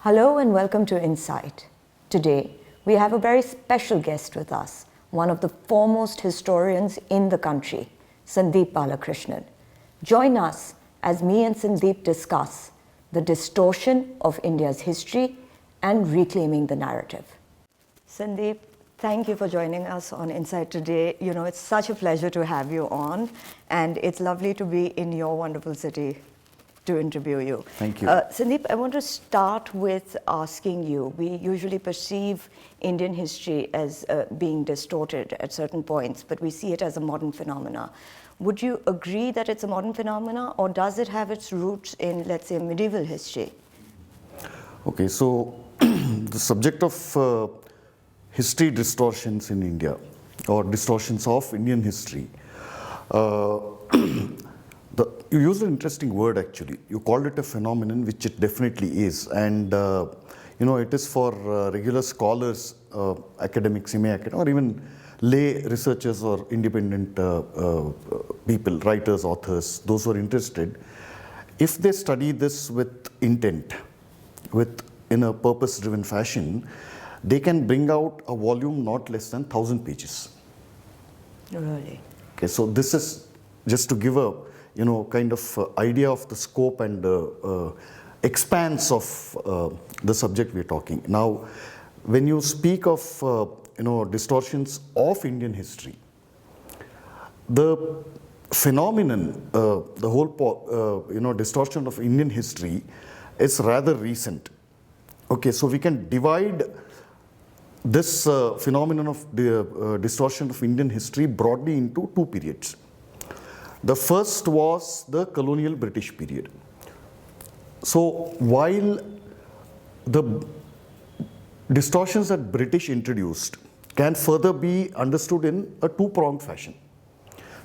Hello and welcome to Insight. Today, we have a very special guest with us, one of the foremost historians in the country, Sandeep Balakrishna. Join us as me and Sandeep discuss the distortion of India's history and reclaiming the narrative. Sandeep, thank you for joining us on Insight today. You know, it's such a pleasure to have you on, and it's lovely to be in your wonderful city to interview you. Thank you. Sandeep, I want to start with asking you, we usually perceive Indian history as being distorted at certain points, but we see it as a modern phenomena. Would you agree that it's a modern phenomena, or does it have its roots in, let's say, medieval history? Okay, so the subject of history distortions in India, or distortions of Indian history, you used an interesting word actually. You called it a phenomenon, which it definitely is. And it is for regular scholars, academics, semi-academic, or even lay researchers or independent people, writers, authors, those who are interested. If they study this with intent, in a purpose-driven fashion, they can bring out a volume not less than 1,000 pages. Really? Okay, so this is just to give a kind of idea of the scope and expanse of the subject we're talking. Now, when you speak of distortions of Indian history, the phenomenon, the whole distortion of Indian history is rather recent. Okay, so we can divide this phenomenon of the distortion of Indian history broadly into two periods. The first was the colonial British period. So while the distortions that British introduced can further be understood in a two-pronged fashion.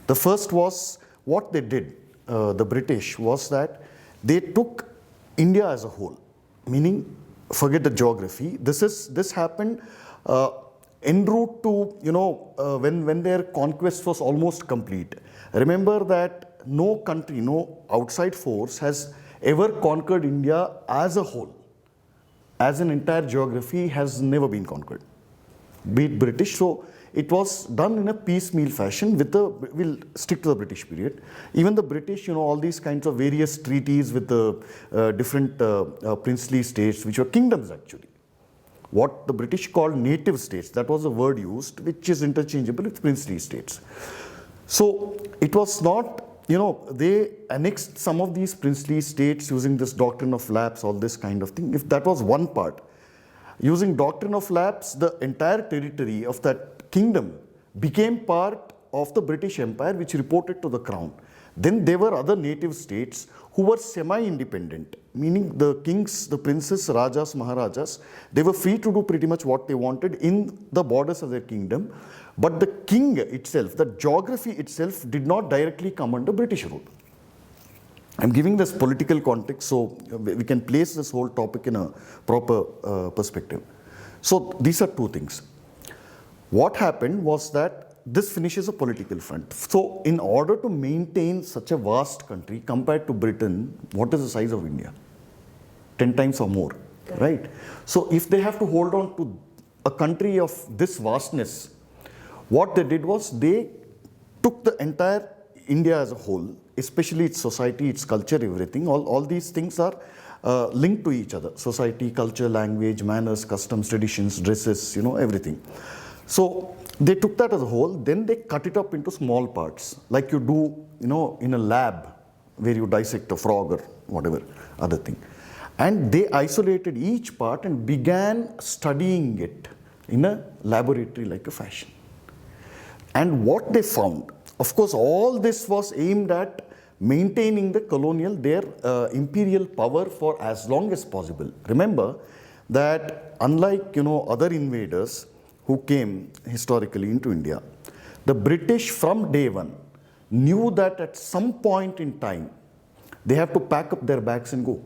The first was what they did, the British, was that they took India as a whole, meaning forget the geography. This happened en route to when their conquest was almost complete. Remember that no country, no outside force has ever conquered India as a whole. As an entire geography has never been conquered, be it British. So it was done in a piecemeal fashion we'll stick to the British period. Even the British, all these kinds of various treaties with the different princely states, which were kingdoms actually. What the British called native states, that was a word used, which is interchangeable with princely states. So it was not, they annexed some of these princely states using this doctrine of lapse, all this kind of thing. If that was one part, using doctrine of lapse, the entire territory of that kingdom became part of the British Empire, which reported to the crown. Then there were other native states who were semi-independent, meaning the kings, the princes, rajas, maharajas, they were free to do pretty much what they wanted in the borders of their kingdom. But the king itself, the geography itself, did not directly come under British rule. I'm giving this political context so we can place this whole topic in a proper perspective. So these are two things. What happened was that this finishes a political front. So in order to maintain such a vast country compared to Britain, what is the size of India? 10 times or more, right? So if they have to hold on to a country of this vastness, what they did was they took the entire India as a whole, especially its society, its culture, everything. All these things are linked to each other. Society, culture, language, manners, customs, traditions, dresses, everything. So they took that as a whole, then they cut it up into small parts, like you do, in a lab where you dissect a frog or whatever other thing. And they isolated each part and began studying it in a laboratory-like a fashion. And what they found, of course, all this was aimed at maintaining the colonial, their imperial power for as long as possible. Remember that unlike, other invaders who came historically into India, the British from day one knew that at some point in time, they have to pack up their bags and go.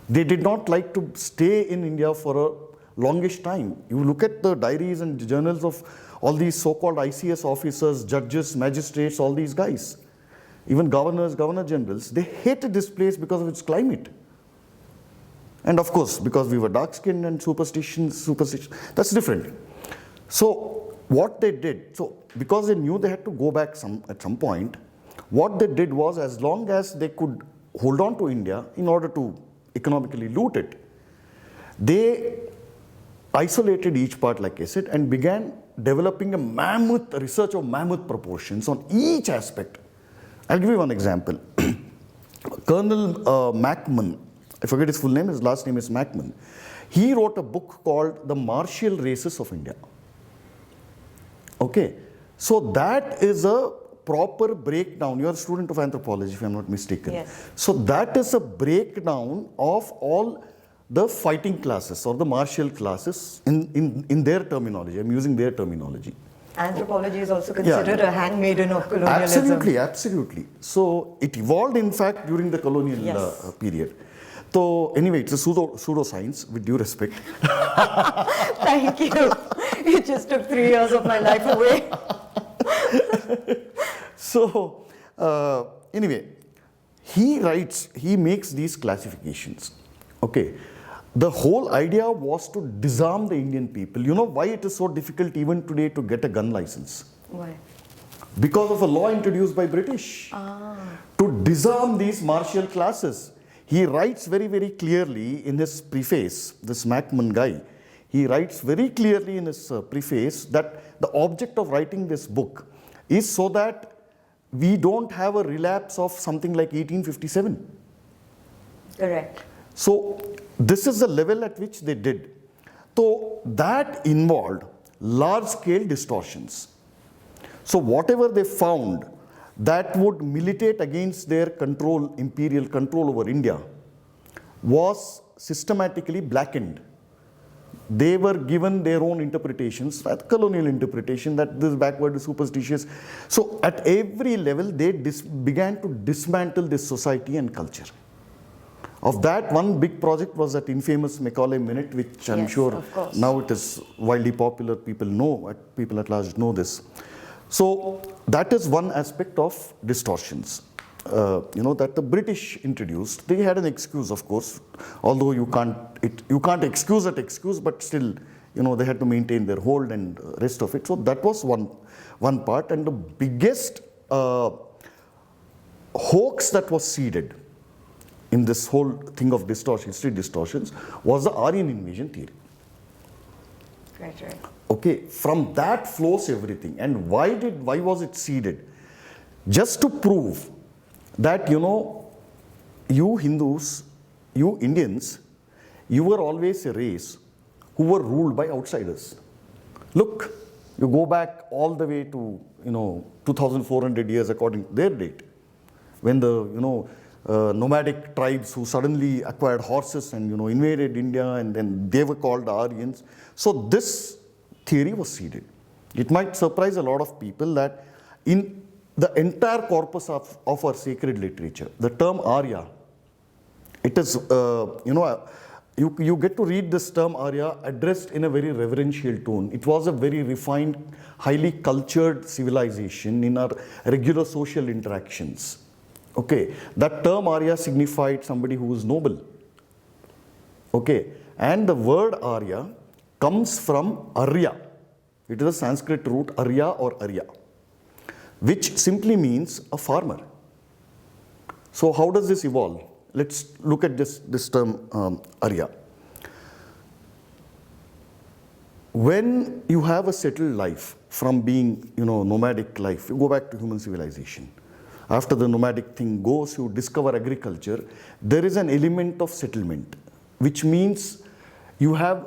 They did not like to stay in India for a longish time. You look at the diaries and journals of all these so-called ICS officers, judges, magistrates, all these guys, even governors, governor generals, they hated this place because of its climate. And of course, because we were dark-skinned and superstition, that's different. So what they did, so because they knew they had to go back at some point, what they did was, as long as they could hold on to India in order to economically loot it, they isolated each part, like I said, and began developing a research of mammoth proportions on each aspect. I'll give you one example. Colonel Macman, I forget his full name, his last name is Macman. He wrote a book called The Martial Races of India. Okay, so that is a proper breakdown. You are a student of anthropology, if I am not mistaken. Yes. So that is a breakdown of all the fighting classes or the martial classes in their terminology. I'm using their terminology. Anthropology is also considered a handmaiden of colonialism. Absolutely, absolutely. So it evolved, in fact, during the colonial period. So anyway, it's a pseudoscience, with due respect. Thank you. You just took 3 years of my life away. So anyway, he makes these classifications. Okay. The whole idea was to disarm the Indian people. You know why it is so difficult even today to get a gun license? Why? Because of a law introduced by British to disarm these martial classes. He writes very, very clearly in his preface, this Macman guy, he writes very clearly in his preface that the object of writing this book is so that we don't have a relapse of something like 1857. Correct. So this is the level at which they did. So that involved large-scale distortions. So whatever they found that would militate against their control, imperial control over India, was systematically blackened. They were given their own interpretations, that colonial interpretation, that this backward is superstitious. So at every level, they began to dismantle this society and culture. Of that, one big project was that infamous Macaulay Minute, which I'm sure now it is widely popular. People at large know this. So that is one aspect of distortions. That the British introduced. They had an excuse, of course, although you can't excuse that excuse, but still, they had to maintain their hold and rest of it. So that was one part, and the biggest hoax that was seeded in this whole thing of history distortions, was the Aryan invasion theory. Right. Okay, from that flows everything. And why was it seeded? Just to prove that, you Hindus, you Indians, you were always a race who were ruled by outsiders. Look, you go back all the way to, 2,400 years according to their date, when the, nomadic tribes who suddenly acquired horses and, invaded India, and then they were called the Aryans. So this theory was seeded. It might surprise a lot of people that in the entire corpus of our sacred literature, the term Arya, it is, you get to read this term Arya addressed in a very reverential tone. It was a very refined, highly cultured civilization in our regular social interactions. Okay, that term Arya signified somebody who was noble. Okay, and the word Arya comes from Arya. It is a Sanskrit root, Arya or Arya, which simply means a farmer. So how does this evolve? Let's look at this term Arya. When you have a settled life from being, nomadic life, you go back to human civilization. After the nomadic thing goes, you discover agriculture, there is an element of settlement, which means you have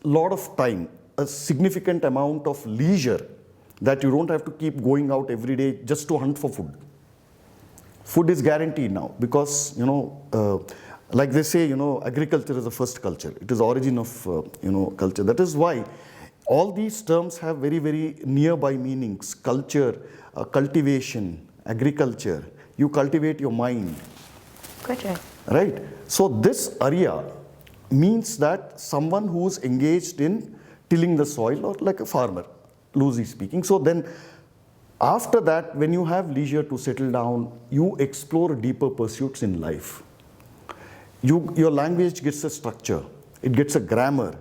a lot of time, a significant amount of leisure, that you don't have to keep going out every day just to hunt for food. Food is guaranteed now because, like they say, agriculture is the first culture. It is the origin of, culture. That is why all these terms have very, very nearby meanings. Culture, cultivation, agriculture. You cultivate your mind. Good. Right? So this Arya means that someone who is engaged in tilling the soil, or like a farmer, loosely speaking. So then after that, when you have leisure to settle down, you explore deeper pursuits in life. your language gets a structure, it gets a grammar.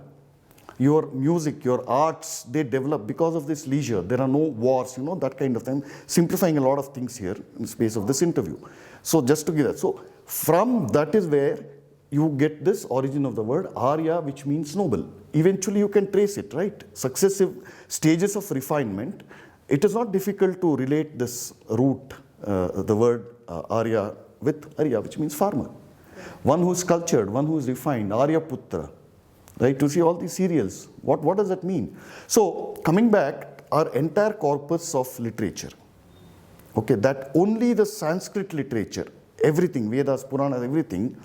Your music, your arts, they develop because of this leisure. There are no wars, that kind of thing. Simplifying a lot of things here in the space of this interview. So just to give that. So from that is where you get this origin of the word Arya, which means noble. Eventually you can trace it, right? Successive stages of refinement. It is not difficult to relate this root, the word Arya, with Arya, which means farmer. One who is cultured, one who is refined, Arya Putra. Right, to see all these serials. What does that mean? So, coming back, our entire corpus of literature, okay, that only the Sanskrit literature, everything, Vedas, Puranas, everything,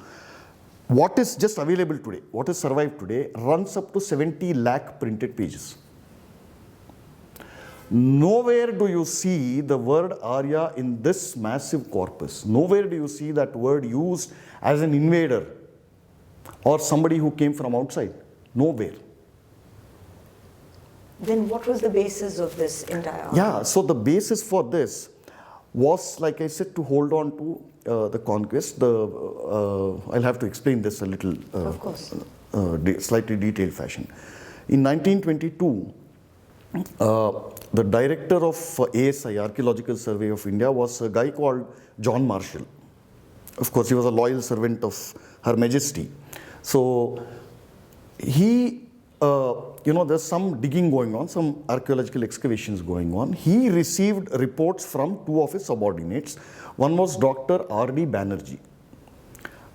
what is just available today, what is survived today, runs up to 70 lakh printed pages. Nowhere do you see the word Arya in this massive corpus. Nowhere do you see that word used as an invader or somebody who came from outside. Nowhere. Then what was the basis of this entire argument? Yeah, so the basis for this was, like I said, to hold on to the conquest. I'll have to explain this a little, of course. Slightly detailed fashion. In 1922, the director of ASI, Archaeological Survey of India, was a guy called John Marshall. Of course, he was a loyal servant of Her Majesty. So he, there's some digging going on, some archaeological excavations going on. He received reports from two of his subordinates. One was Dr. R.D. Banerjee,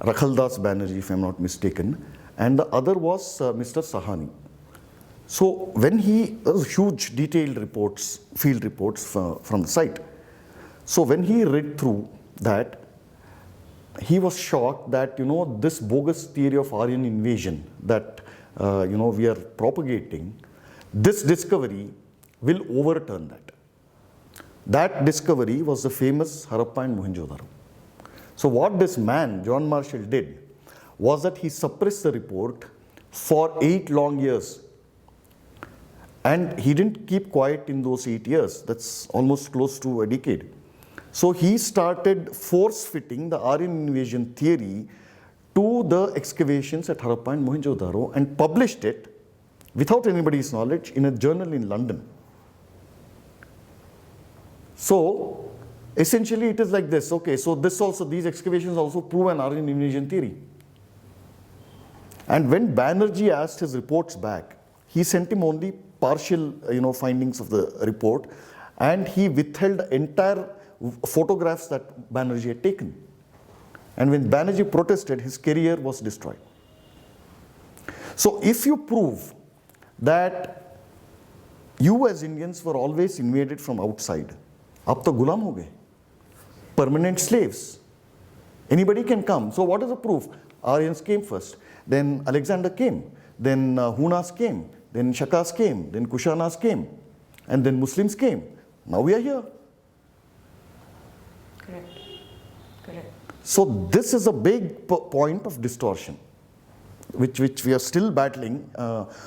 Rakhaldas Banerjee, if I'm not mistaken, and the other was Mr. Sahani. So when huge detailed reports, field reports from the site. So when he read through that, he was shocked that, this bogus theory of Aryan invasion that, we are propagating, this discovery will overturn that. That discovery was the famous Harappa and Mohenjo-daro. So what this man, John Marshall, did was that he suppressed the report for 8 long years. And he didn't keep quiet in those 8 years. That's almost close to a decade. So he started force-fitting the Aryan invasion theory to the excavations at Harappa and Mohenjo-daro and published it without anybody's knowledge in a journal in London. So essentially it is like this. Okay, so these excavations also prove an Aryan invasion theory. And when Banerjee asked his reports back, he sent him only partial findings of the report, and he withheld entire photographs that Banerjee had taken. And when Banerjee protested, his career was destroyed. So if you prove that you as Indians were always invaded from outside, ab to gulam ho gaye, permanent slaves, anybody can come. So what is the proof? Aryans came first, then Alexander came, then Hunas came, then Shakas came, then Kushanas came, and then Muslims came. Now we are here. Correct. So this is a big point of distortion, which we are still battling,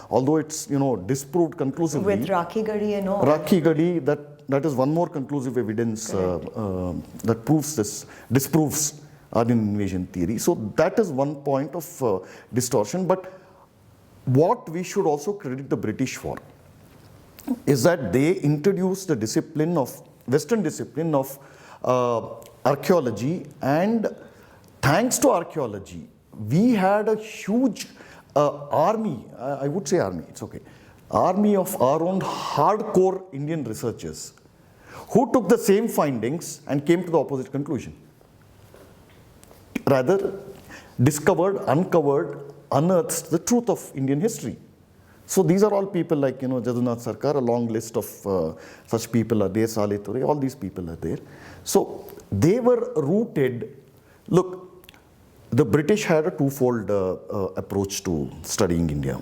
although it's disproved conclusively. With Rakhi Gadi and all. Rakhi Gadi, that is one more conclusive evidence that disproves Aryan invasion theory. So that is one point of distortion. But what we should also credit the British for is that they introduced the discipline of Western discipline of archaeology, and thanks to archaeology, we had a huge army, I would say army, it's okay, army of our own hardcore Indian researchers who took the same findings and came to the opposite conclusion. Rather, discovered, uncovered, unearthed the truth of Indian history. So these are all people like, Jadunath Sarkar, a long list of such people are there, Saleh Ture, all these people are there. So they were rooted, look, the British had a twofold approach to studying India.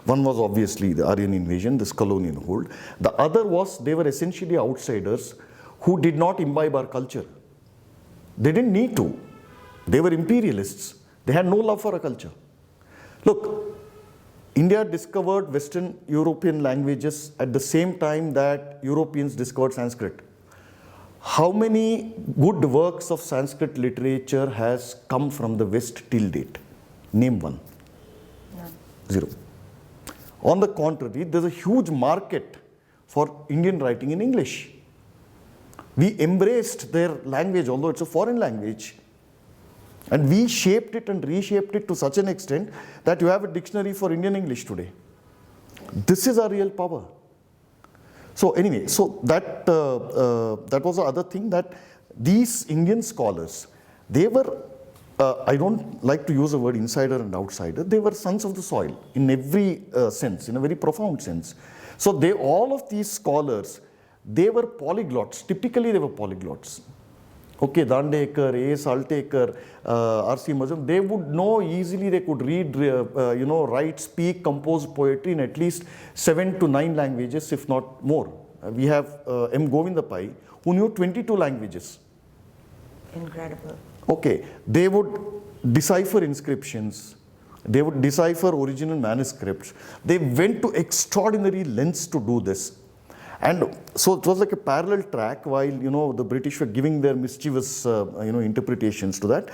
One was obviously the Aryan invasion, this colonial hold. The other was they were essentially outsiders who did not imbibe our culture. They didn't need to. They were imperialists. They had no love for our culture. Look, India discovered Western European languages at the same time that Europeans discovered Sanskrit. How many good works of Sanskrit literature has come from the West till date? Name one. None. Zero. On the contrary, there's a huge market for Indian writing in English. We embraced their language, although it's a foreign language. And we shaped it and reshaped it to such an extent that you have a dictionary for Indian English today. This is our real power. So anyway, so that was the other thing, that these Indian scholars, they were, I don't like to use the word insider and outsider, they were sons of the soil in every sense, in a very profound sense. So all of these scholars, they were polyglots. Typically they were polyglots. Okay, Dandekar, A. Saltekar, R.C. Mazum, they would know easily, they could read, write, speak, compose poetry in at least 7 to 9 languages, if not more. We have M. Govindapai, who knew 22 languages. Incredible. Okay, they would decipher inscriptions, they would decipher original manuscripts. They went to extraordinary lengths to do this. And so it was like a parallel track while, the British were giving their mischievous, interpretations to that.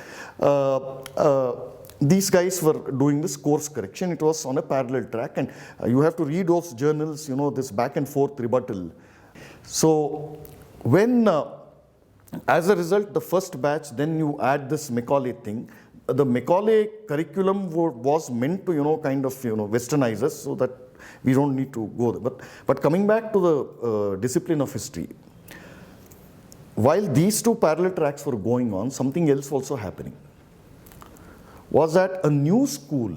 These guys were doing this course correction. It was on a parallel track, and you have to read those journals, this back and forth rebuttal. So when, as a result, the first batch, then you add this Macaulay thing. The Macaulay curriculum was meant to, kind of, westernize us so that we don't need to go there. But coming back to the discipline of history, while these two parallel tracks were going on, something else also happening. Was that a new school,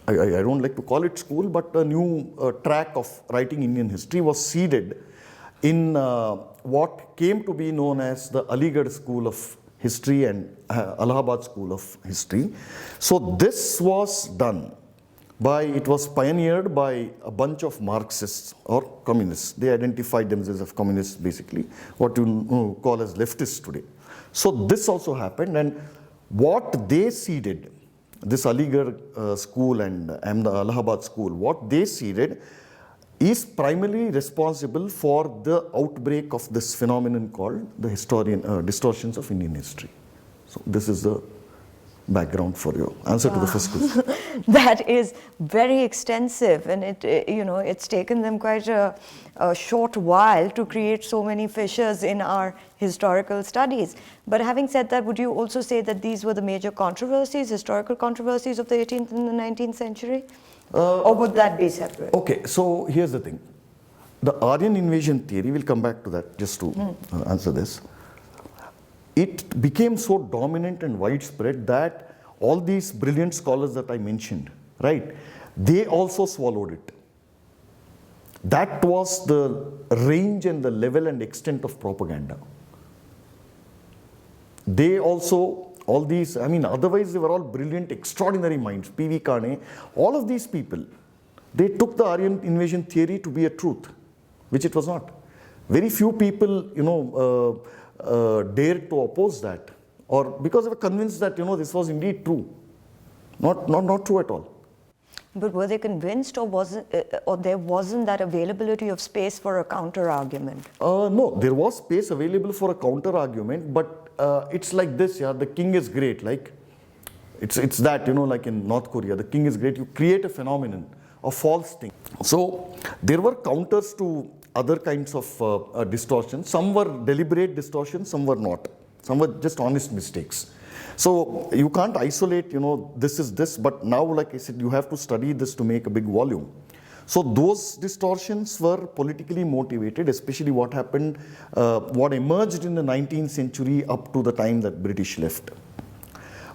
I don't like to call it school, but a new track of writing Indian history was seeded in what came to be known as the Aligarh School of History and Allahabad School of History. So this was done it was pioneered by a bunch of Marxists or communists. They identified themselves as communists, basically, what you call as leftists today. So this also happened, and what they seeded, this Aligarh school and the Allahabad school, what they seeded is primarily responsible for the outbreak of this phenomenon called the distortions of Indian history. So this is the background for your answer to the first question. That is very extensive, and it's taken them quite a short while to create so many fissures in our historical studies. But having said that, would you also say that these were the major controversies, historical controversies of the 18th and the 19th century? Or would that be separate? Okay, so here's the thing. The Aryan invasion theory, we'll come back to that just to answer this. It became so dominant and widespread that all these brilliant scholars that I mentioned, right, they also swallowed it. That was the range and the level and extent of propaganda. They also, all these, otherwise they were all brilliant, extraordinary minds. P.V. Kane, all of these people, they took the Aryan invasion theory to be a truth, which it was not. Very few people, dared to oppose that, or because they were convinced that this was indeed true. Not true at all. But were they convinced, or there wasn't that availability of space for a counter argument? No, there was space available for a counter argument, but it's like this, the king is great. Like it's that, like in North Korea, the king is great. You create a phenomenon, a false thing. So there were counters to other kinds of distortions. Some were deliberate distortions, some were not. Some were just honest mistakes. So you can't isolate, this is this, but now, like I said, you have to study this to make a big volume. So those distortions were politically motivated, especially what happened, what emerged in the 19th century up to the time that British left.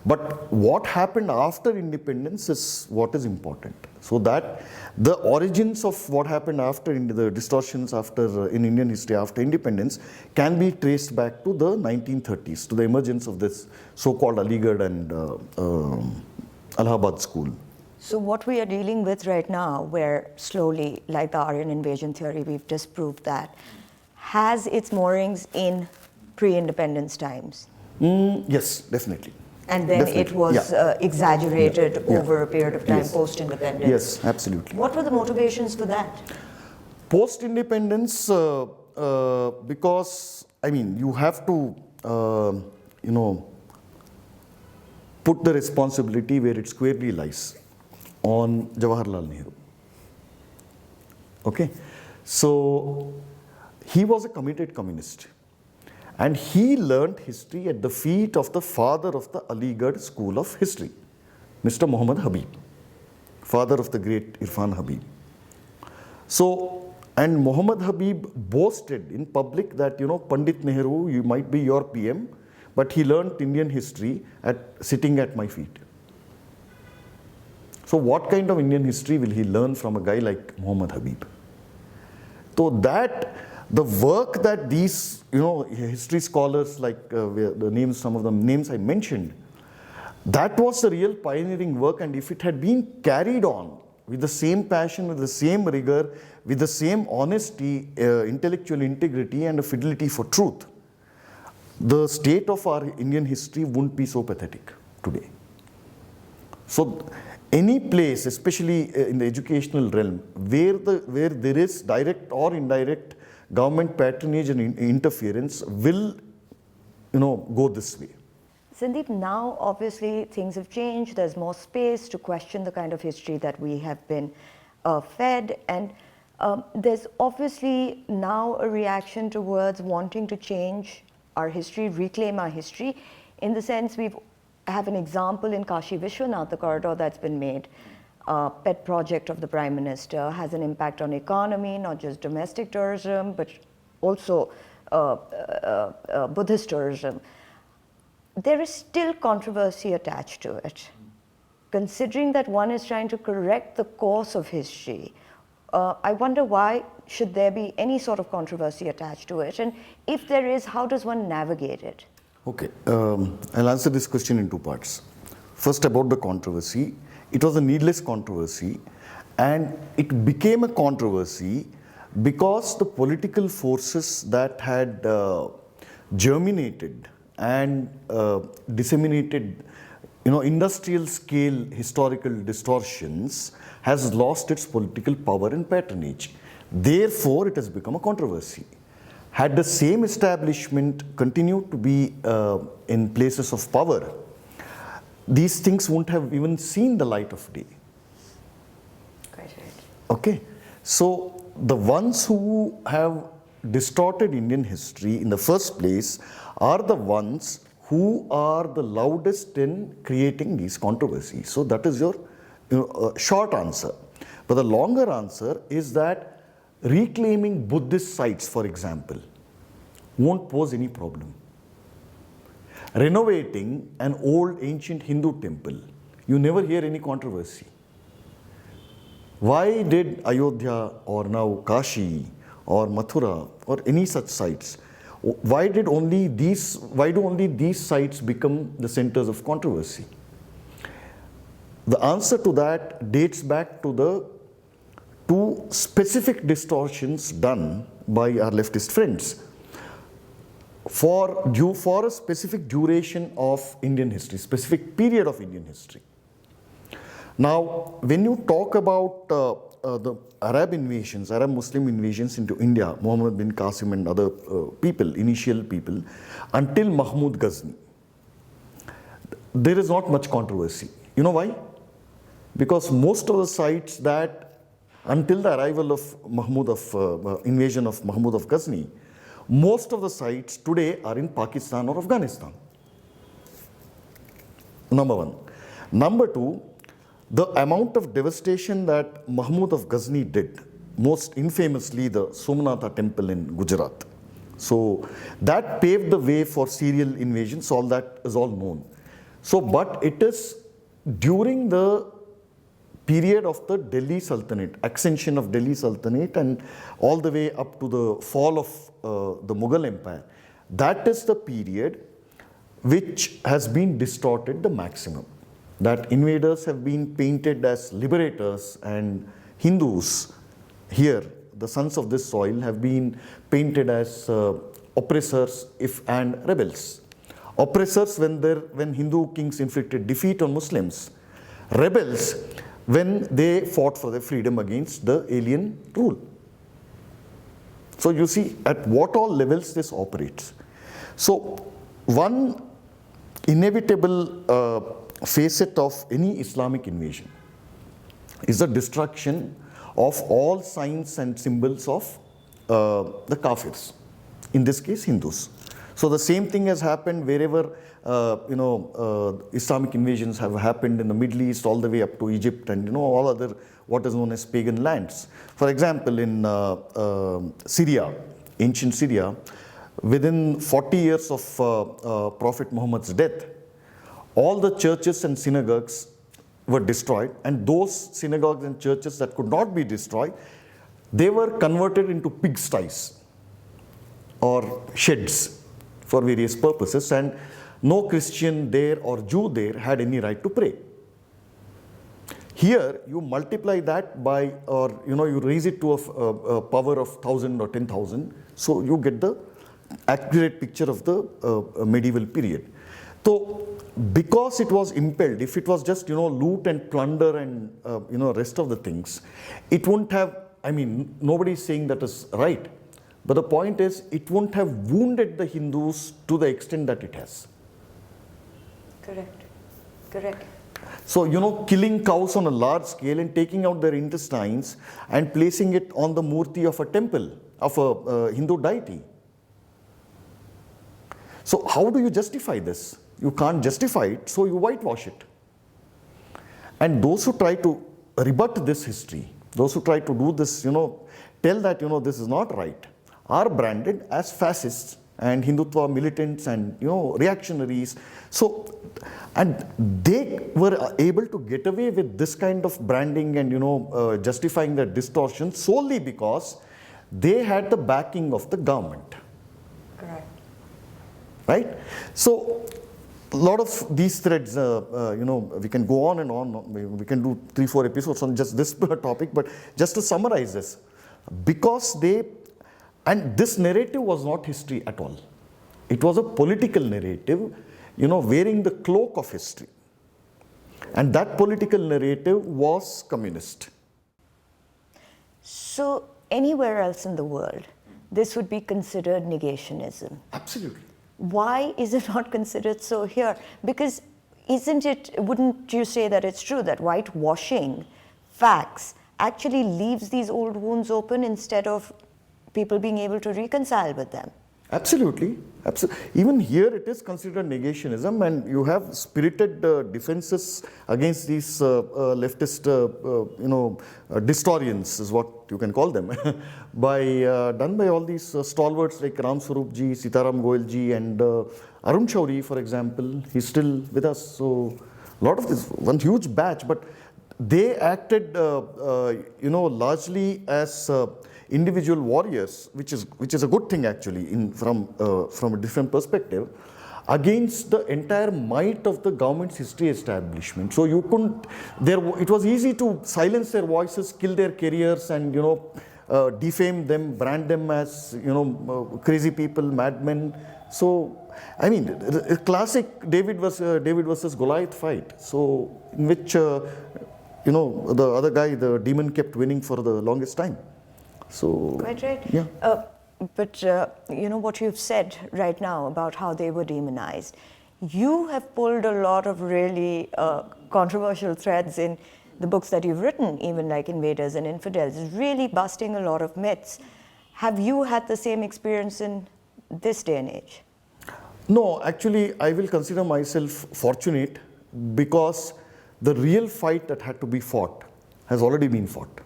But what happened after independence is what is important. So that the origins of what happened after the distortions in Indian history after independence can be traced back to the 1930s, to the emergence of this so-called Aligarh and Allahabad school. So what we are dealing with right now, where slowly, like the Aryan invasion theory, we've disproved that, has its moorings in pre-independence times. Yes, definitely. And then it was exaggerated over a period of time post-independence. Yes, absolutely. What were the motivations for that? Post-independence, because, you have to, put the responsibility where it squarely lies, on Jawaharlal Nehru. Okay, so he was a committed communist, and he learned history at the feet of the father of the Aligarh School of History, Mr. Muhammad Habib, father of the great Irfan Habib. So, and Muhammad Habib boasted in public that, Pandit Nehru, you might be your PM, but he learned Indian history sitting at my feet. So what kind of Indian history will he learn from a guy like Muhammad Habib? So that the work that these history scholars like the names, some of the names I mentioned, that was the real pioneering work, and if it had been carried on with the same passion, with the same rigor, with the same honesty, intellectual integrity and a fidelity for truth, the state of our Indian history wouldn't be so pathetic today. So any place, especially in the educational realm, where there is direct or indirect government patronage and interference, will go this way. Sandeep, now obviously things have changed. There's more space to question the kind of history that we have been fed, and there's obviously now a reaction towards wanting to change our history, reclaim our history, in the sense we have an example in Kashi Vishwanath, the corridor that's been made, pet project of the Prime Minister, has an impact on economy, not just domestic tourism, but also Buddhist tourism. There is still controversy attached to it. Considering that one is trying to correct the course of history, I wonder why should there be any sort of controversy attached to it? And if there is, how does one navigate it? Okay, I'll answer this question in two parts. First, about the controversy. It was a needless controversy, and it became a controversy because the political forces that had germinated and disseminated industrial scale historical distortions has lost its political power and patronage. Therefore, it has become a controversy. Had the same establishment continued to be in places of power, these things wouldn't have even seen the light of day. Quite right. Okay, so the ones who have distorted Indian history in the first place are the ones who are the loudest in creating these controversies. So that is your short answer. But the longer answer is that reclaiming Buddhist sites, for example, won't pose any problem. Renovating an old ancient Hindu temple, you never hear any controversy. Why did Ayodhya or now Kashi or Mathura or any such sites, why do only these sites become the centers of controversy? The answer to that dates back to the two specific distortions done by our leftist friends for a specific duration of Indian history, specific period of Indian history. Now, when you talk about the Arab invasions, Arab Muslim invasions into India, Muhammad bin Qasim and other initial people, until Mahmud Ghazni, there is not much controversy. You know why? Because most of the sites that, until the arrival of invasion of Mahmud of Ghazni, most of the sites today are in Pakistan or Afghanistan. Number one. Number two, the amount of devastation that Mahmud of Ghazni did, most infamously the Somnatha temple in Gujarat. So that paved the way for serial invasions, all that is all known. So, but it is during the period of the Delhi Sultanate, ascension of Delhi Sultanate and all the way up to the fall of the Mughal Empire, that is the period which has been distorted the maximum. That invaders have been painted as liberators and Hindus here, the sons of this soil, have been painted as oppressors and rebels. Oppressors when Hindu kings inflicted defeat on Muslims. Rebels when they fought for their freedom against the alien rule. So you see at what all levels this operates. So one inevitable facet of any Islamic invasion is the destruction of all signs and symbols of the Kafirs, in this case Hindus. So the same thing has happened wherever Islamic invasions have happened in the Middle East, all the way up to Egypt and all other what is known as pagan lands. For example, in Syria, ancient Syria, within 40 years of Prophet Muhammad's death, all the churches and synagogues were destroyed, and those synagogues and churches that could not be destroyed, they were converted into pigsties or sheds for various purposes, and no Christian there or Jew there had any right to pray. Here you multiply that by, or you raise it to a power of 1,000 or 10,000, so you get the accurate picture of the medieval period. So because it was impelled, if it was just loot and plunder and rest of the things, it wouldn't have, I mean, nobody is saying that is right, but the point is it wouldn't have wounded the Hindus to the extent that it has. Correct. Correct. So, killing cows on a large scale and taking out their intestines and placing it on the murti of a temple, of a Hindu deity. So how do you justify this? You can't justify it, so you whitewash it. And those who try to rebut this history, those who try to do this, tell that, this is not right, are branded as fascists and Hindutva militants and, reactionaries. So, and they were able to get away with this kind of branding and, justifying their distortion solely because they had the backing of the government. Correct. Right? So, a lot of these threads, we can go on and on. We can do 3-4 episodes on just this topic, but just to summarize this, because and this narrative was not history at all. It was a political narrative, wearing the cloak of history. And that political narrative was communist. So, anywhere else in the world, this would be considered negationism. Absolutely. Why is it not considered so here? Because wouldn't you say that it's true that whitewashing facts actually leaves these old wounds open instead of people being able to reconcile with them? Absolutely. Even here it is considered negationism, and you have spirited defenses against these leftist, distorians is what you can call them, done by all these stalwarts like Ram Swarup ji, Sitaram Goel ji, and Arun Shauri, for example. He's still with us. So a lot of this, one huge batch, but they acted, largely as individual warriors, which is a good thing actually, from a different perspective, against the entire might of the government's history establishment. So you couldn't, it was easy to silence their voices, kill their careers, and defame them, brand them as crazy people, madmen. So I mean, a classic David versus Goliath fight. So in which the other guy, the demon, kept winning for the longest time. So, quite right. Yeah. But what you've said right now about how they were demonized, you have pulled a lot of really controversial threads in the books that you've written, even like Invaders and Infidels, really busting a lot of myths. Have you had the same experience in this day and age? No, actually, I will consider myself fortunate because the real fight that had to be fought has already been fought.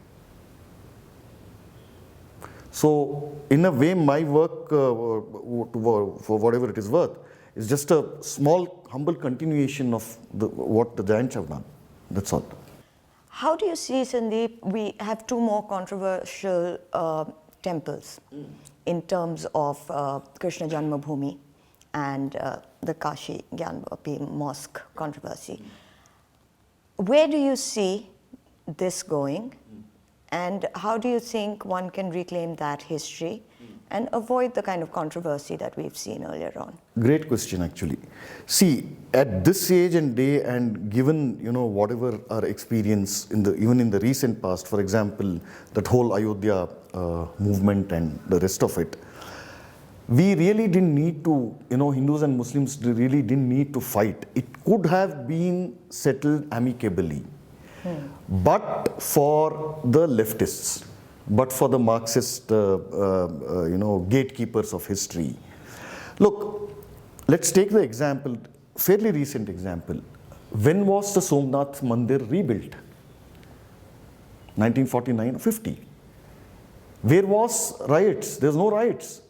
So, in a way, my work, for whatever it is worth, is just a small, humble continuation of what the giants have done. That's all. How do you see, Sandeep, we have two more controversial temples in terms of Krishna Janmabhoomi and the Kashi Gyanvapi mosque controversy. Where do you see this going? And how do you think one can reclaim that history and avoid the kind of controversy that we've seen earlier on? Great question, actually. See, at this age and day, and given whatever our experience even in the recent past, for example, that whole Ayodhya movement and the rest of it, we really didn't need to, Hindus and Muslims really didn't need to fight. It could have been settled amicably. But for the leftists, but for the Marxist, gatekeepers of history. Look, let's take the example, fairly recent example. When was the Somnath Mandir rebuilt? 1949 or 50. Where was riots? There's no riots.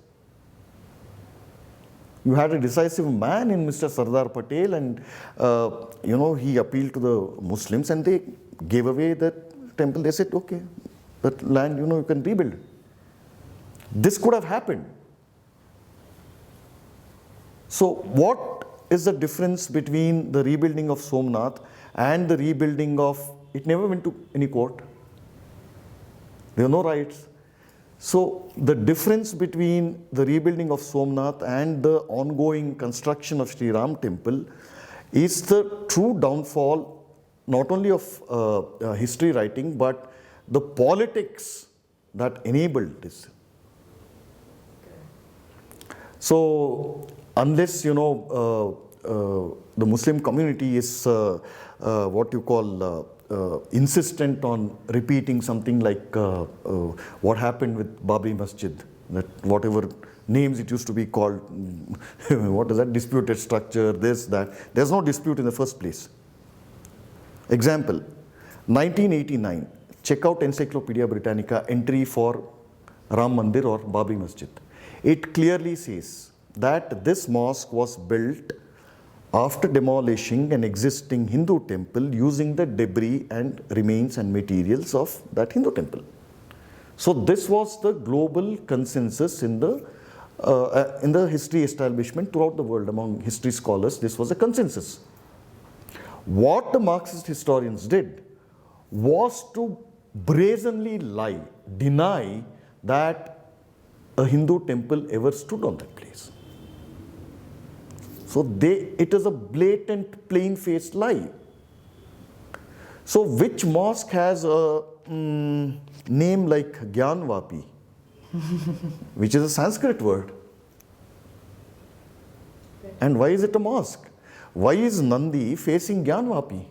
You had a decisive man in Mr. Sardar Patel, and he appealed to the Muslims, and they gave away that temple. They said, okay, that land, you can rebuild. This could have happened. So what is the difference between the rebuilding of Somnath and the rebuilding of, it never went to any court. There were no riots. So the difference between the rebuilding of Somnath and the ongoing construction of Sri Ram temple is the true downfall not only of history writing, but the politics that enabled this. So unless the Muslim community is what you call insistent on repeating something like what happened with Babri Masjid, that whatever names it used to be called, what is that, disputed structure, this, that. There's no dispute in the first place. Example, 1989, check out Encyclopedia Britannica entry for Ram Mandir or Babri Masjid. It clearly says that this mosque was built after demolishing an existing Hindu temple using the debris and remains and materials of that Hindu temple. So this was the global consensus in the history establishment throughout the world among history scholars. This was a consensus. What the Marxist historians did was to brazenly lie, deny that a Hindu temple ever stood on that place. So it is a blatant, plain-faced lie. So which mosque has a name like Gyanvapi, which is a Sanskrit word? And why is it a mosque? Why is Nandi facing Gyanvapi?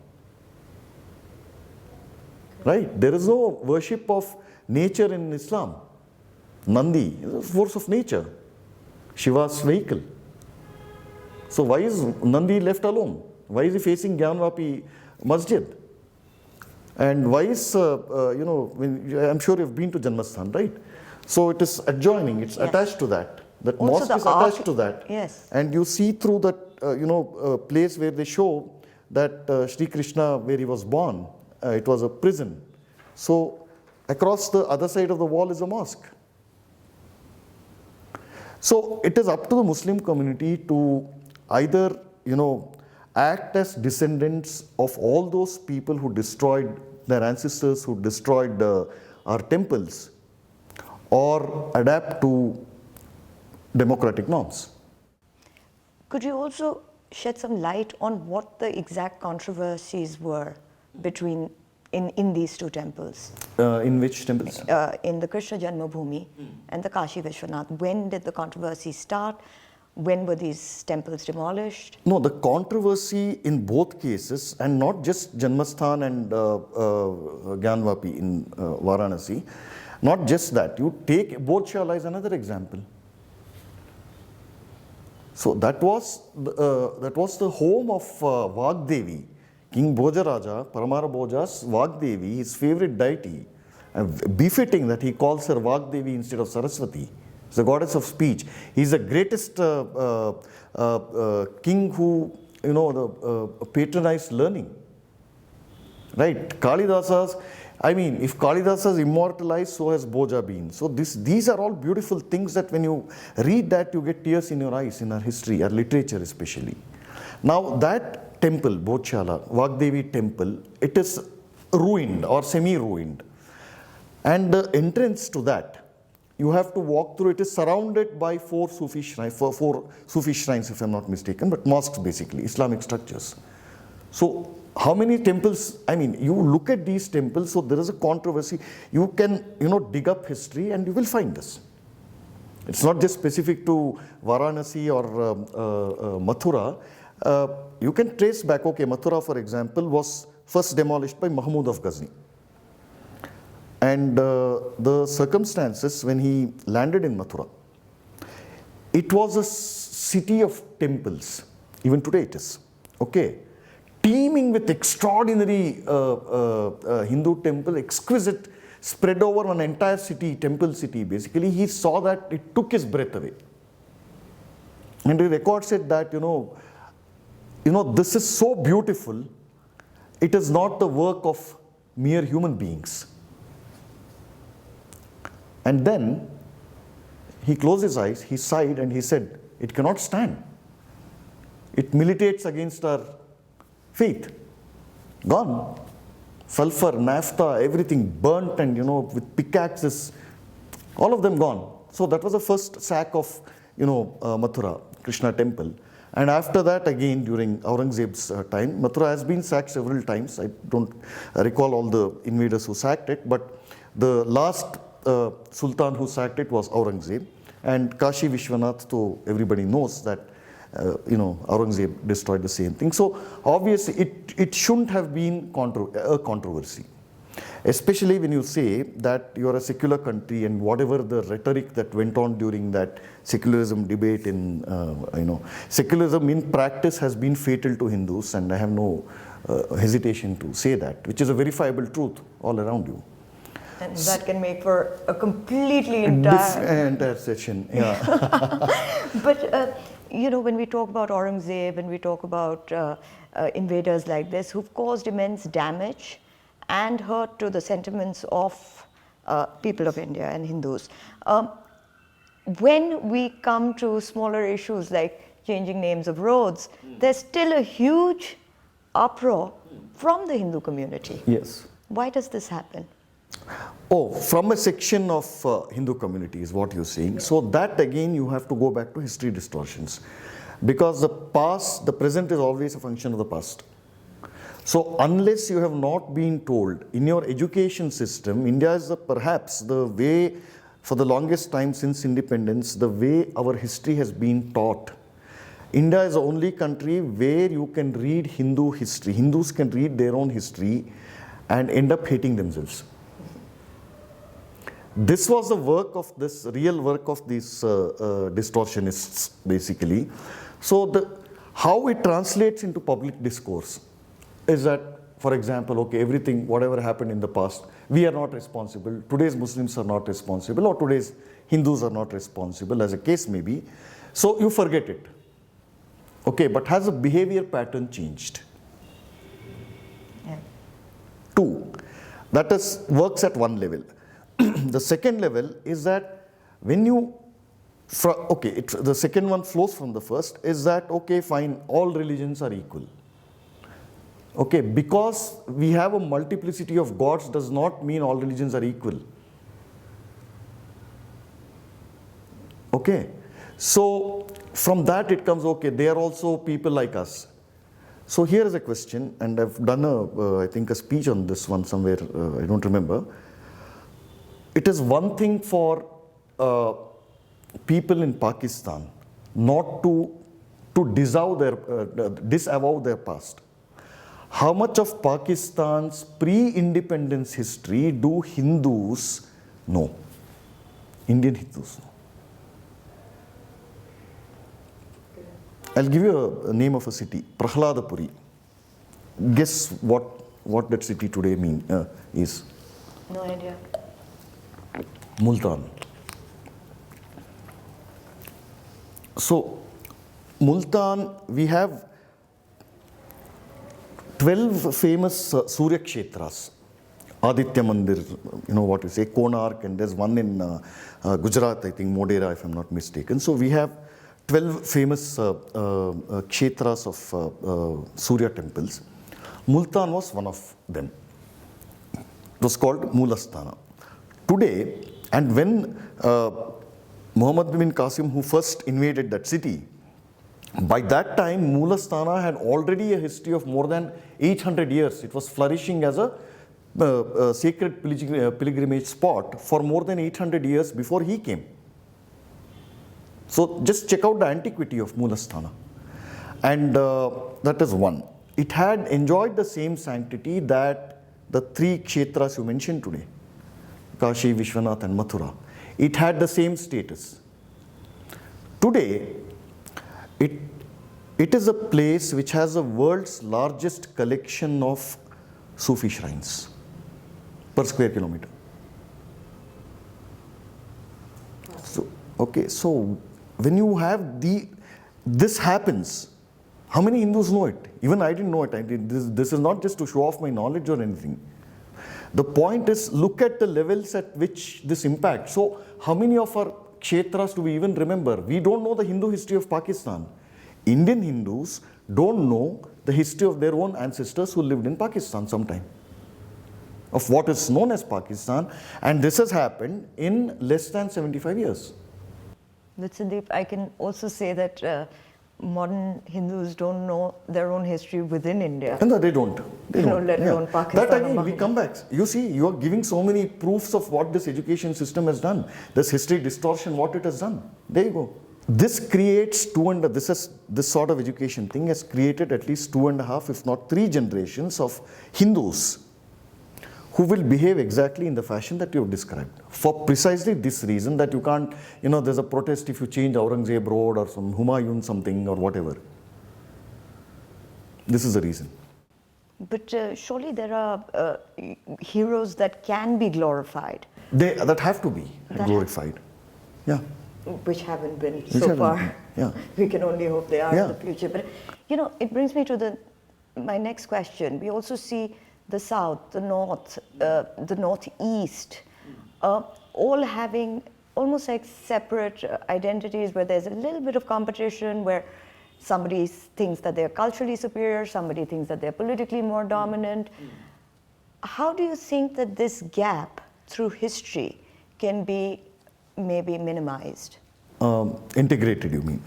Right? There is no worship of nature in Islam. Nandi is a force of nature, Shiva's vehicle. So why is Nandi left alone? Why is he facing Gyanvapi Masjid? And why is, I'm sure you've been to Janmasthan, right? So it is adjoining, it's attached to that. That also mosque is attached to that. Yes. And you see through that, place where they show that Shri Krishna, where he was born, it was a prison. So across the other side of the wall is a mosque. So it is up to the Muslim community to either, act as descendants of all those people who destroyed their ancestors, who destroyed our temples, or adapt to democratic norms. Could you also shed some light on what the exact controversies were between in these two temples? In which temples? In the Krishna Janmabhoomi and the Kashi Vishwanath. When did the controversy start? When were these temples demolished? No, the controversy in both cases, and not just Janmasthan and Gyanvapi in Varanasi, not just that. You take Bodhshala is another example. So that was the home of Vagdevi, King Bhojaraja, Paramara Bhoja's Vagdevi, his favorite deity. Befitting that he calls her Vagdevi instead of Saraswati. She's the goddess of speech. He's the greatest king who, patronized learning. Right? Kalidasa's, if Kalidasa is immortalized, so has Bhoja been. So these are all beautiful things that when you read that, you get tears in your eyes in our history, our literature especially. Now that temple, Bodhshala, Vagdevi temple, it is ruined or semi-ruined. And the entrance to that, you have to walk through. It is surrounded by four Sufi shrines, if I'm not mistaken, but mosques basically, Islamic structures. So how many temples, you look at these temples, so there is a controversy. You can, dig up history and you will find this. It's not just specific to Varanasi or Mathura. You can trace back, okay, Mathura, for example, was first demolished by Mahmud of Ghazni. And the circumstances when he landed in Mathura, it was a city of temples. Even today it is. Okay. Teeming with extraordinary Hindu temple, exquisite, spread over an entire city, temple city. Basically, he saw that it took his breath away. And he records it that, this is so beautiful, it is not the work of mere human beings. And then he closed his eyes, he sighed, and he said, it cannot stand. It militates against our faith. Gone. Sulfur, naphtha, everything burnt, and with pickaxes, all of them gone. So that was the first sack of Mathura, Krishna temple. And after that, again, during Aurangzeb's time, Mathura has been sacked several times. I don't recall all the invaders who sacked it, but the last Sultan who sacked it was Aurangzeb. And Kashi Vishwanath, so everybody knows that Aurangzeb destroyed the same thing. So obviously it shouldn't have been a controversy. Especially when you say that you are a secular country and whatever the rhetoric that went on during that secularism debate secularism in practice has been fatal to Hindus, and I have no hesitation to say that, which is a verifiable truth all around you. And that can make for a completely entire session, yeah. But when we talk about Aurangzeb and we talk about invaders like this who've caused immense damage and hurt to the sentiments of people of India and Hindus, when we come to smaller issues like changing names of roads, there's still a huge uproar from the Hindu community. Yes. Why does this happen? Oh, from a section of Hindu community is what you're saying. So that again you have to go back to history distortions, because the present is always a function of the past. So unless you have not been told in your education system, India is perhaps the way for the longest time since independence, the way our history has been taught. India is the only country where you can read Hindu history. Hindus can read their own history and end up hating themselves. This was the work of real work of these distortionists, basically. So how it translates into public discourse is that, for example, okay, everything, whatever happened in the past, we are not responsible. Today's Muslims are not responsible, or today's Hindus are not responsible, as a case may be. So you forget it. Okay, but has the behavior pattern changed? Yeah. Two, that is works at one level. The second level is that when you, the second one flows from the first, is that, okay, fine, all religions are equal. Okay, because we have a multiplicity of gods does not mean all religions are equal. Okay, so from that it comes, okay, they are also people like us. So here is a question, and I've done I think a speech on this one somewhere, I don't remember. It is one thing for people in Pakistan not to disavow their past. How much of Pakistan's pre-independence history do Hindus know? Indian Hindus know. I'll give you a name of a city, Prahladapuri. Guess what that city today is? No idea. Multan. So, Multan, we have 12 famous suryakshetras. Aditya Mandir, what you say, Konark, and there's one in Gujarat, I think, Modera, if I'm not mistaken. So we have 12 famous kshetras of Surya temples. Multan was one of them. It was called Moolasthana. Today, and when Muhammad bin Qasim, who first invaded that city, by that time, Moolasthana had already a history of more than 800 years. It was flourishing as a sacred pilgrimage spot for more than 800 years before he came. So just check out the antiquity of Moolasthana. And that is one. It had enjoyed the same sanctity that the three kshetras you mentioned today, Kashi, Vishwanath and Mathura. It had the same status. Today, it is a place which has the world's largest collection of Sufi shrines per square kilometer. So, okay, so when you have this happens, how many Hindus know it? Even I didn't know it. This is not just to show off my knowledge or anything. The point is, look at the levels at which this impacts. So, how many of our kshetras do we even remember? We don't know the Hindu history of Pakistan. Indian Hindus don't know the history of their own ancestors who lived in Pakistan sometime, of what is known as Pakistan, and this has happened in less than 75 years. But Sandeep, I can also say that modern Hindus don't know their own history within India. No, they don't. They don't. Let alone Pakistan. That again, we come back. You see, you are giving so many proofs of what this education system has done. This history distortion, what it has done. There you go. This creates this sort of education thing has created at least 2.5, if not 3 generations of Hindus who will behave exactly in the fashion that you have described. For precisely this reason, that you can't, there's a protest if you change Aurangzeb Road or some Humayun something or whatever. This is the reason. But surely there are heroes that can be glorified. That have to be glorified. Yeah. Which haven't been so far. Yeah. We can only hope they are in the future. But, it brings me to my next question. We also see the South, the North, the Northeast, all having almost like separate identities where there's a little bit of competition, where somebody thinks that they're culturally superior, somebody thinks that they're politically more dominant. How do you think that this gap through history can be maybe minimized? Integrated, you mean?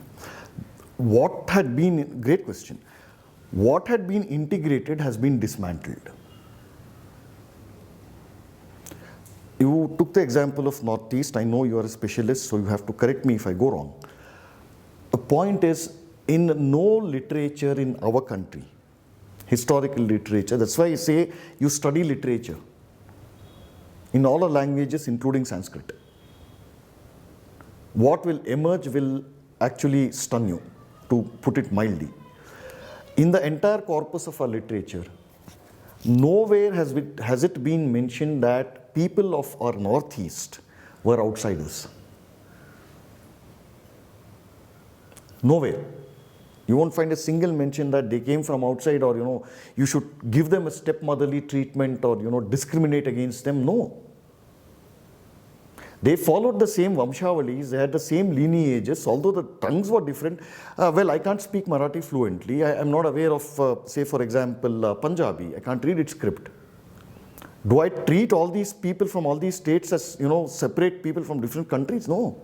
Great question. What had been integrated has been dismantled. You took the example of Northeast. I know you are a specialist, so you have to correct me if I go wrong. The point is, in no literature in our country, historical literature, that's why I say you study literature in all our languages, including Sanskrit. What will emerge will actually stun you, to put it mildly. In the entire corpus of our literature, nowhere has it been mentioned that people of our Northeast were outsiders. Nowhere. You won't find a single mention that they came from outside, or you should give them a stepmotherly treatment, or discriminate against them. No. They followed the same Vamshavalis, they had the same lineages, although the tongues were different. I can't speak Marathi fluently. I am not aware of, say for example, Punjabi. I can't read its script. Do I treat all these people from all these states as, separate people from different countries? No.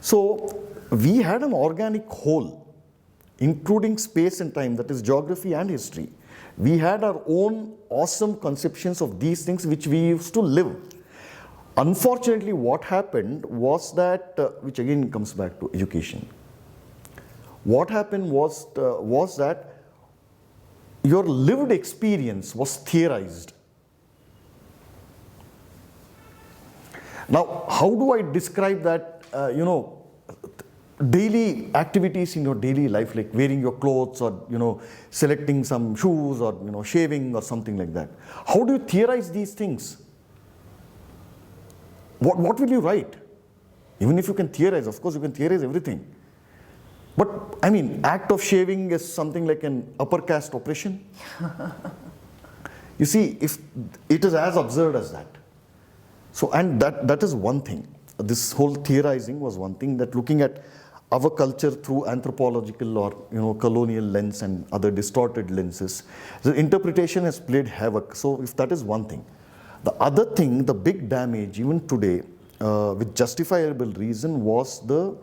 So, we had an organic whole, including space and time, that is geography and history. We had our own awesome conceptions of these things which we used to live. Unfortunately, what happened was that, which again comes back to education. What happened was that your lived experience was theorized. Now, how do I describe that, daily activities in your daily life, like wearing your clothes, or selecting some shoes, or shaving or something like that? How do you theorize these things? What will you write? Even if you can theorize, of course you can theorize everything. But I mean, act of shaving is something like an upper caste oppression. You see, if it is as absurd as that. So, and that is one thing. This whole theorizing was one thing, that looking at our culture through anthropological or colonial lens and other distorted lenses, the interpretation has played havoc. So if that is one thing. The other thing, the big damage even today, with justifiable reason, was the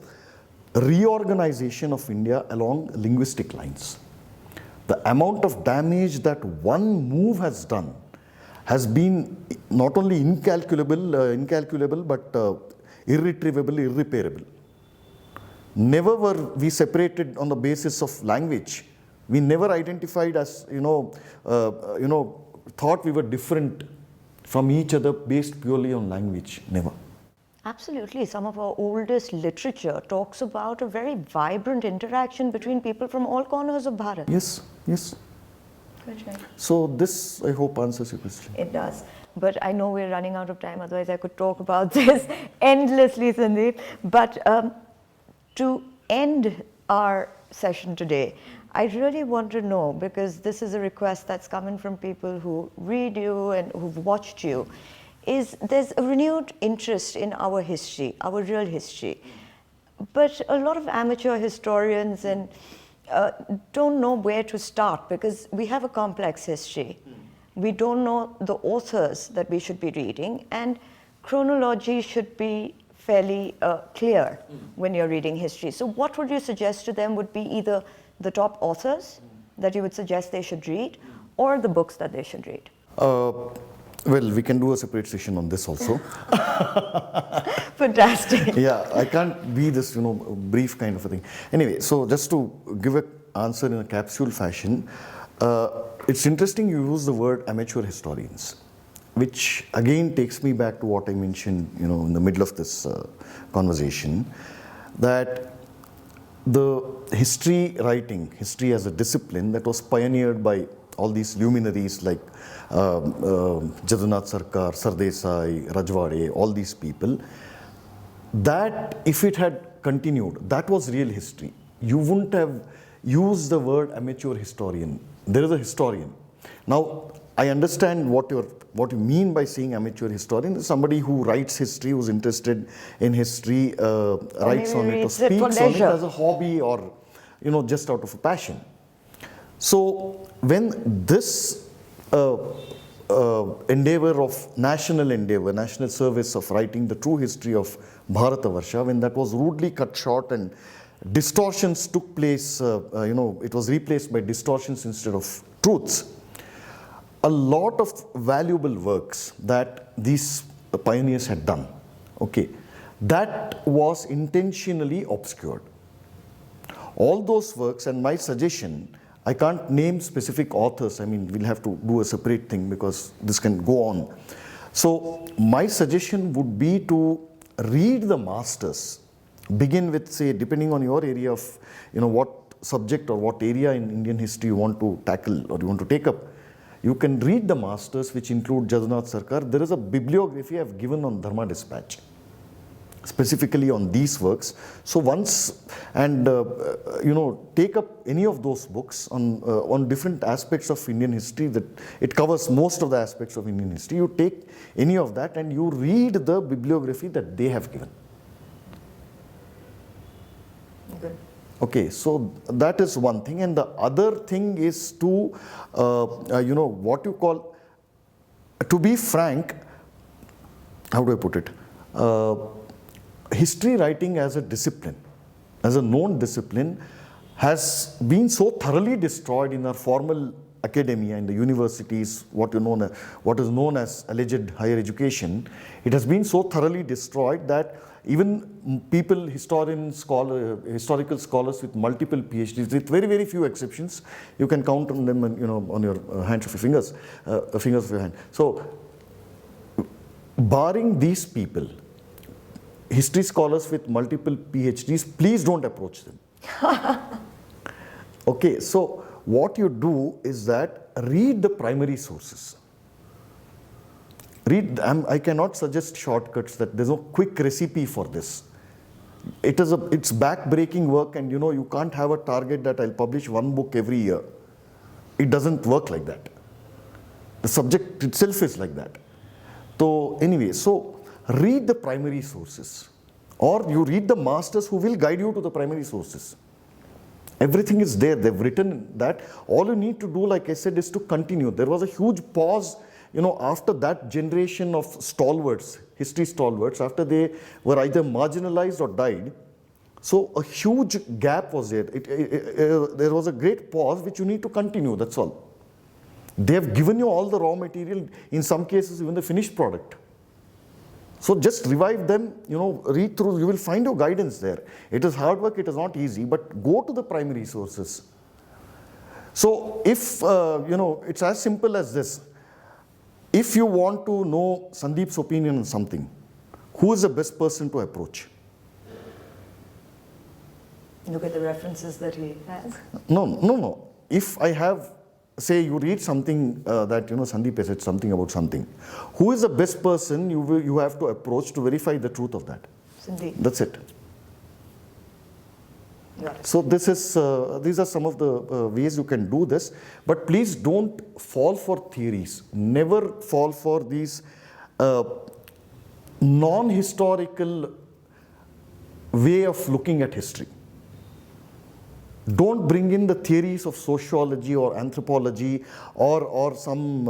reorganization of India along linguistic lines. The amount of damage that one move has done has been not only incalculable, but irretrievable, irreparable. Never were we separated on the basis of language. We never identified as, thought we were different from each other based purely on language. Never. Absolutely. Some of our oldest literature talks about a very vibrant interaction between people from all corners of Bharat. Yes, yes. That's right. So this, I hope, answers your question. It does. But I know we're running out of time, otherwise I could talk about this endlessly, Sandeep. But to end our session today, I really want to know, because this is a request that's coming from people who read you and who've watched you, is there's a renewed interest in our history, our real history. But a lot of amateur historians and don't know where to start, because we have a complex history. We don't know the authors that we should be reading, and chronology should be fairly clear when you're reading history. So what would you suggest to them would be either the top authors that you would suggest they should read, or the books that they should read? Well, we can do a separate session on this also. Fantastic. Yeah, I can't be this, brief kind of a thing. Anyway, so just to give an answer in a capsule fashion, it's interesting you use the word amateur historians, which again takes me back to what I mentioned, in the middle of this conversation, that the history writing, history as a discipline that was pioneered by all these luminaries like Jadunath Sarkar, Desai, Rajwade, all these people, that if it had continued, that was real history. You wouldn't have used the word amateur historian. There is a historian. Now, I understand what you mean by saying amateur historian. Somebody who writes history, who's interested in history, writes on it or speaks on it as a hobby or, just out of a passion. So when this endeavor of national service of writing the true history of Bharatavarsha, when that was rudely cut short and distortions took place, it was replaced by distortions instead of truths. A lot of valuable works that these pioneers had done, that was intentionally obscured. All those works, and my suggestion, I can't name specific authors, we'll have to do a separate thing because this can go on. So my suggestion would be to read the masters. Begin with, say, depending on your area of, what subject or what area in Indian history you want to tackle or you want to take up. You can read the masters, which include Jadunath Sarkar. There is a bibliography I've given on Dharma Dispatch, specifically on these works. So once, and take up any of those books on different aspects of Indian history, that it covers most of the aspects of Indian history. You take any of that and you read the bibliography that they have given. Good. Okay, so that is one thing, and the other thing is to, what you call, to be frank, how do I put it? History writing as a discipline, as a known discipline, has been so thoroughly destroyed in our formal academia, in the universities, what is known as alleged higher education. It has been so thoroughly destroyed that even people, historical scholars with multiple PhDs, with very, very few exceptions, you can count on them, on your hands of your fingers, fingers of your hand. So, barring these people, history scholars with multiple PhDs, please don't approach them. Okay, so what you do is that read the primary sources. I cannot suggest shortcuts, that there's no quick recipe for this. It's back-breaking work, and you can't have a target that I'll publish one book every year. It doesn't work like that. The subject itself is like that. So anyway, so read the primary sources, or you read the masters who will guide you to the primary sources. Everything is there. They've written that. All you need to do, like I said, is to continue. There was a huge pause, after that generation of stalwarts, history stalwarts, after they were either marginalized or died. So a huge gap was there. There was a great pause which you need to continue, that's all. They have given you all the raw material, in some cases even the finished product. So just revive them, read through, you will find your guidance there. It is hard work, it is not easy, but go to the primary sources. So if, it's as simple as this. If you want to know Sandeep's opinion on something, who is the best person to approach? Look at the references that he has. No. If I have, say you read something that, Sandeep has said something about something, who is the best person you have to approach to verify the truth of that? Sandeep. That's it. Got it. So these are some of the ways you can do this, but please don't fall for theories. Never fall for these non-historical way of looking at history. Don't bring in the theories of sociology or anthropology or some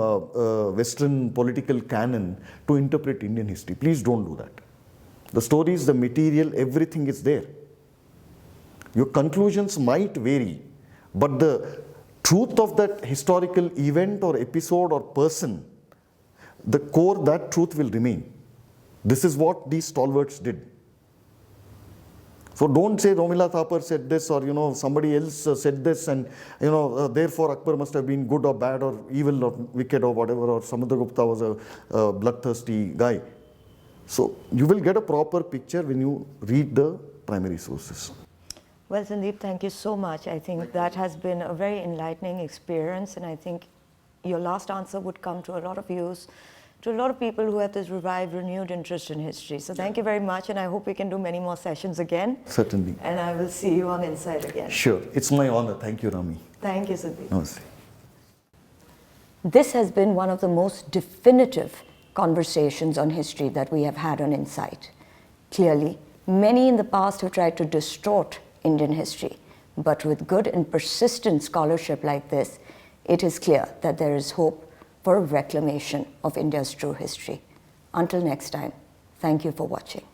Western political canon to interpret Indian history. Please don't do that. The stories, the material, everything is there. Your conclusions might vary, but the truth of that historical event or episode or person, the core, that truth will remain. This is what these stalwarts did. So don't say Romila Thapar said this, or somebody else said this, and therefore Akbar must have been good or bad or evil or wicked or whatever, or Samudragupta was a bloodthirsty guy. So you will get a proper picture when you read the primary sources. Well, Sandeep, thank you so much. I think that has been a very enlightening experience, and I think your last answer would come to a lot of use to a lot of people who have this revived, renewed interest in history. So thank you very much, and I hope we can do many more sessions again. Certainly. And I will see you on Insight again. Sure. It's my honor. Thank you, Rami. Thank you, Sandeep. Namaste. This has been one of the most definitive conversations on history that we have had on Insight. Clearly, many in the past have tried to distort Indian history, but with good and persistent scholarship like this, it is clear that there is hope for a reclamation of India's true history. Until next time, thank you for watching.